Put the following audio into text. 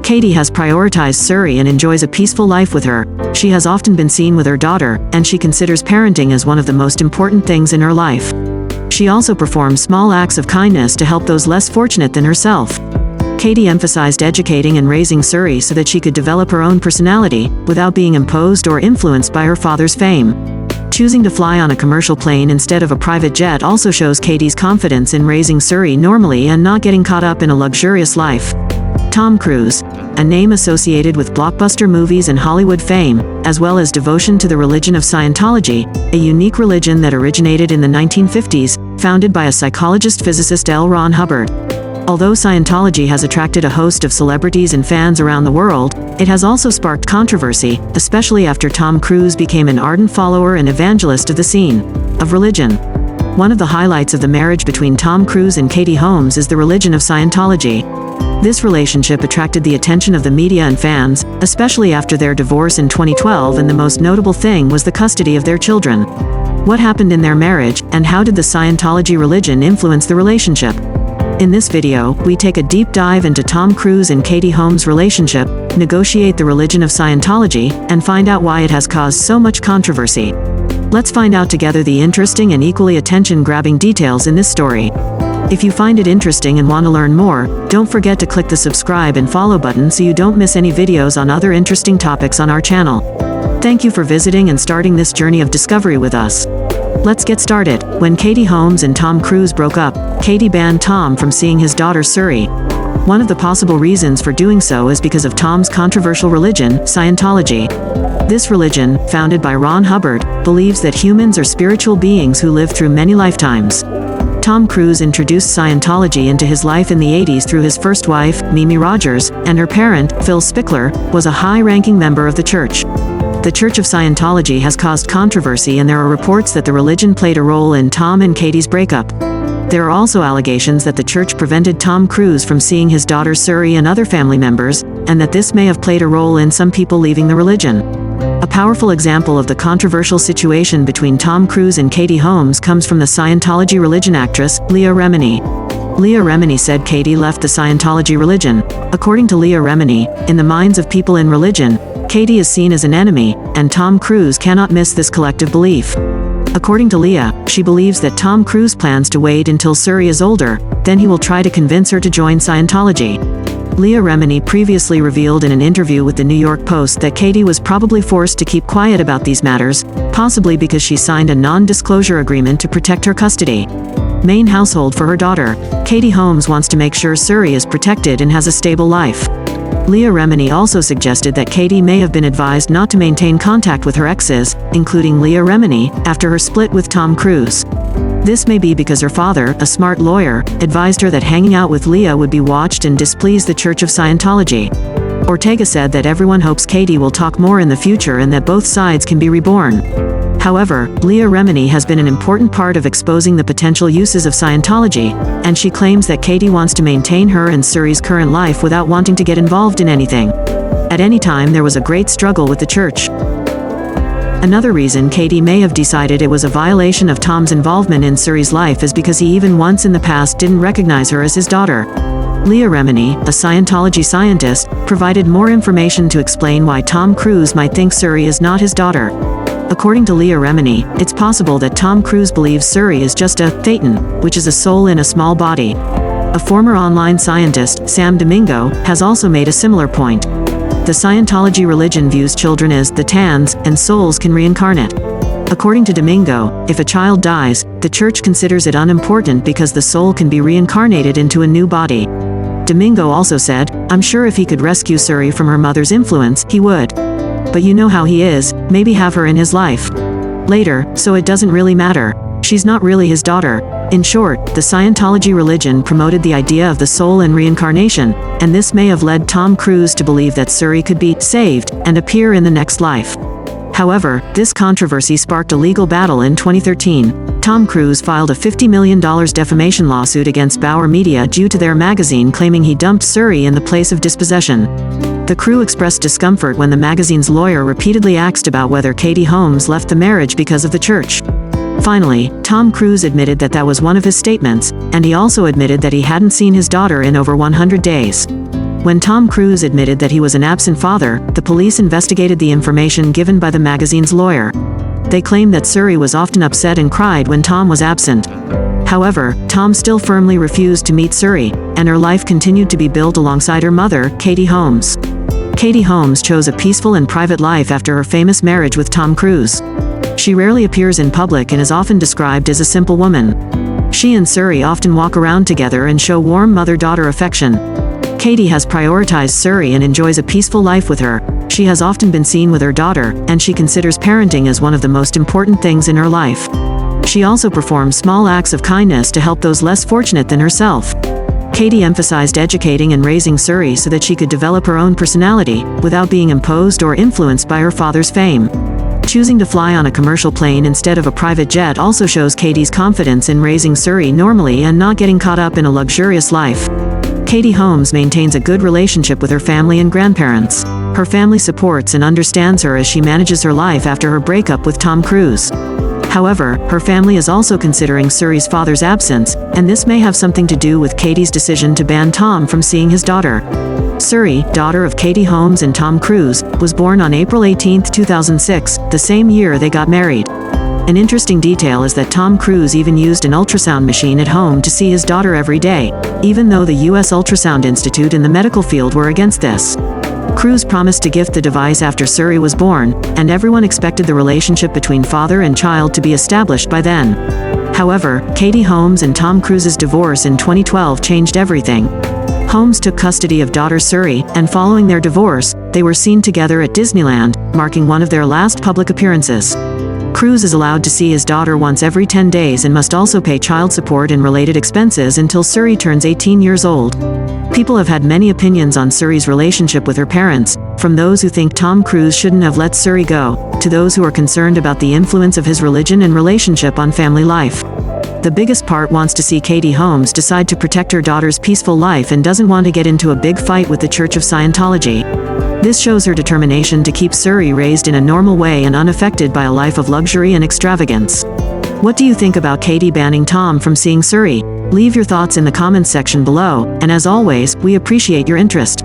Katie has prioritized Suri and enjoys a peaceful life with her. She has often been seen with her daughter, and she considers parenting as one of the most important things in her life. She also performs small acts of kindness to help those less fortunate than herself. Katie emphasized educating and raising Suri so that she could develop her own personality, without being imposed or influenced by her father's fame. Choosing to fly on a commercial plane instead of a private jet also shows Katie's confidence in raising Suri normally and not getting caught up in a luxurious life. Tom Cruise, a name associated with blockbuster movies and Hollywood fame, as well as devotion to the religion of Scientology, a unique religion that originated in the 1950s, founded by a psychologist-physicist L. Ron Hubbard. Although Scientology has attracted a host of celebrities and fans around the world, it has also sparked controversy, especially after Tom Cruise became an ardent follower and evangelist of the scene of religion. One of the highlights of the marriage between Tom Cruise and Katie Holmes is the religion of Scientology. This relationship attracted the attention of the media and fans, especially after their divorce in 2012, and the most notable thing was the custody of their children. What happened in their marriage, and how did the Scientology religion influence the relationship? In this video, we take a deep dive into Tom Cruise and Katie Holmes' relationship, negotiate the religion of Scientology, and find out why it has caused so much controversy. Let's find out together the interesting and equally attention-grabbing details in this story. If you find it interesting and want to learn more, don't forget to click the subscribe and follow button so you don't miss any videos on other interesting topics on our channel. Thank you for visiting and starting this journey of discovery with us. Let's get started. When Katie Holmes and Tom Cruise broke up, Katie banned Tom from seeing his daughter Suri. One of the possible reasons for doing so is because of Tom's controversial religion, Scientology. This religion, founded by Ron Hubbard, believes that humans are spiritual beings who live through many lifetimes. Tom Cruise introduced Scientology into his life in the 80s through his first wife, Mimi Rogers, and her parent, Phil Spickler, was a high-ranking member of the church. The Church of Scientology has caused controversy, and there are reports that the religion played a role in Tom and Katie's breakup. There are also allegations that the church prevented Tom Cruise from seeing his daughter Suri and other family members, and that this may have played a role in some people leaving the religion. A powerful example of the controversial situation between Tom Cruise and Katie Holmes comes from the Scientology religion actress, Leah Remini. Leah Remini said Katie left the Scientology religion. According to Leah Remini, in the minds of people in religion, Katie is seen as an enemy, and Tom Cruise cannot miss this collective belief. According to Leah, she believes that Tom Cruise plans to wait until Suri is older, then he will try to convince her to join Scientology. Leah Remini previously revealed in an interview with the New York Post that Katie was probably forced to keep quiet about these matters, possibly because she signed a non-disclosure agreement to protect her custody. Main household for her daughter, Katie Holmes wants to make sure Suri is protected and has a stable life. Leah Remini also suggested that Katie may have been advised not to maintain contact with her exes, including Leah Remini, after her split with Tom Cruise. This may be because her father, a smart lawyer, advised her that hanging out with Leah would be watched and displease the Church of Scientology. Ortega said that everyone hopes Katie will talk more in the future and that both sides can be reborn. However, Leah Remini has been an important part of exposing the potential uses of Scientology, and she claims that Katie wants to maintain her and Suri's current life without wanting to get involved in anything. At any time, there was a great struggle with the church. Another reason Katie may have decided it was a violation of Tom's involvement in Suri's life is because he even once in the past didn't recognize her as his daughter. Leah Remini, a Scientology scientist, provided more information to explain why Tom Cruise might think Suri is not his daughter. According to Leah Remini, it's possible that Tom Cruise believes Suri is just a thetan, which is a soul in a small body. A former online scientist, Sam Domingo, has also made a similar point. The Scientology religion views children as the tans, and souls can reincarnate. According to Domingo, if a child dies, the church considers it unimportant because the soul can be reincarnated into a new body. Domingo also said, "I'm sure if he could rescue Suri from her mother's influence, he would. But you know how he is, maybe have her in his life later, so it doesn't really matter. She's not really his daughter." In short, the Scientology religion promoted the idea of the soul and reincarnation, and this may have led Tom Cruise to believe that Suri could be saved and appear in the next life. However, this controversy sparked a legal battle in 2013. Tom Cruise filed a $50 million defamation lawsuit against Bauer Media due to their magazine claiming he dumped Suri in the place of dispossession. The crew expressed discomfort when the magazine's lawyer repeatedly asked about whether Katie Holmes left the marriage because of the church. Finally, Tom Cruise admitted that that was one of his statements, and he also admitted that he hadn't seen his daughter in over 100 days. When Tom Cruise admitted that he was an absent father, the police investigated the information given by the magazine's lawyer. They claimed that Suri was often upset and cried when Tom was absent. However, Tom still firmly refused to meet Suri, and her life continued to be built alongside her mother, Katie Holmes. Katie Holmes chose a peaceful and private life after her famous marriage with Tom Cruise. She rarely appears in public and is often described as a simple woman. She and Suri often walk around together and show warm mother-daughter affection. Katie has prioritized Suri and enjoys a peaceful life with her. She has often been seen with her daughter, and she considers parenting as one of the most important things in her life. She also performs small acts of kindness to help those less fortunate than herself. Katie emphasized educating and raising Suri so that she could develop her own personality, without being imposed or influenced by her father's fame. Choosing to fly on a commercial plane instead of a private jet also shows Katie's confidence in raising Suri normally and not getting caught up in a luxurious life. Katie Holmes maintains a good relationship with her family and grandparents. Her family supports and understands her as she manages her life after her breakup with Tom Cruise. However, her family is also considering Suri's father's absence, and this may have something to do with Katie's decision to ban Tom from seeing his daughter. Suri, daughter of Katie Holmes and Tom Cruise, was born on April 18, 2006, the same year they got married. An interesting detail is that Tom Cruise even used an ultrasound machine at home to see his daughter every day, even though the U.S. Ultrasound Institute and the medical field were against this. Cruise promised to gift the device after Suri was born, and everyone expected the relationship between father and child to be established by then. However, Katie Holmes and Tom Cruise's divorce in 2012 changed everything. Holmes took custody of daughter Suri, and following their divorce, they were seen together at Disneyland, marking one of their last public appearances. Cruise is allowed to see his daughter once every 10 days and must also pay child support and related expenses until Suri turns 18 years old. People have had many opinions on Suri's relationship with her parents, from those who think Tom Cruise shouldn't have let Suri go, to those who are concerned about the influence of his religion and relationship on family life. The biggest part wants to see Katie Holmes decide to protect her daughter's peaceful life and doesn't want to get into a big fight with the Church of Scientology. This shows her determination to keep Suri raised in a normal way and unaffected by a life of luxury and extravagance. What do you think about Katie banning Tom from seeing Suri? Leave your thoughts in the comments section below, and as always, we appreciate your interest.